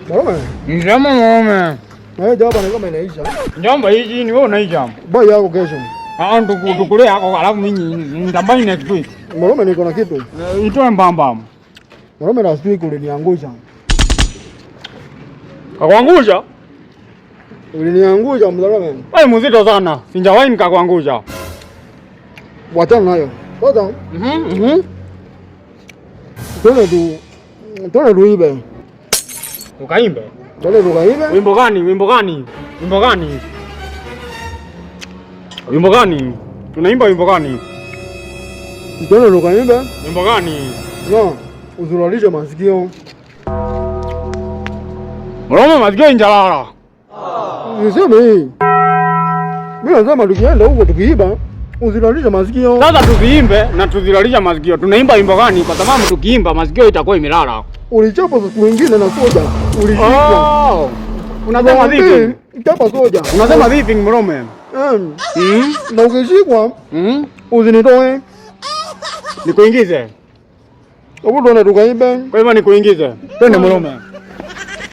Morome. Njama morome. Jawaba ni kama inaisha. Njamba hii ni wewe unaija. Bai yako kesho. Tukule yako alafu mimi nitambai next week. Morome niko na kitu. Itoe mbamba. Morome last week uliniangusha. Kakuangusha? Uliniangusha Morome. Wewe mzito sana. Sijawahi nikakuangusha. Wachana nayo. Sasa. Tuna tuibe. Ukaimbe. Tuna tukaibe. Wimbo gani? Wimbo gani? Wimbo gani? Wimbo gani? Tunaimba wimbo gani? Tuna tukaibe. Wimbo gani? No, usulalishe masikio. Morome masikio injalala. Niseme hii. Mimi nasema tukienda huko tukiiba, usulalishe masikio. Sasa tusiimbe na tuzilalisha masikio. Tunaimba wimbo gani? Kwa sababu tukiimba masikio itakuwa imelala. Ulichapa siku nyingine na soja. Ulishika. Unasema vipi? Chapa soja. Unasema vipi Morome? Na ukishikwa, usinitoe. Nikuingize. Hebu tuone tukaibe. Kwa hivyo nikuingize. Twende Morome.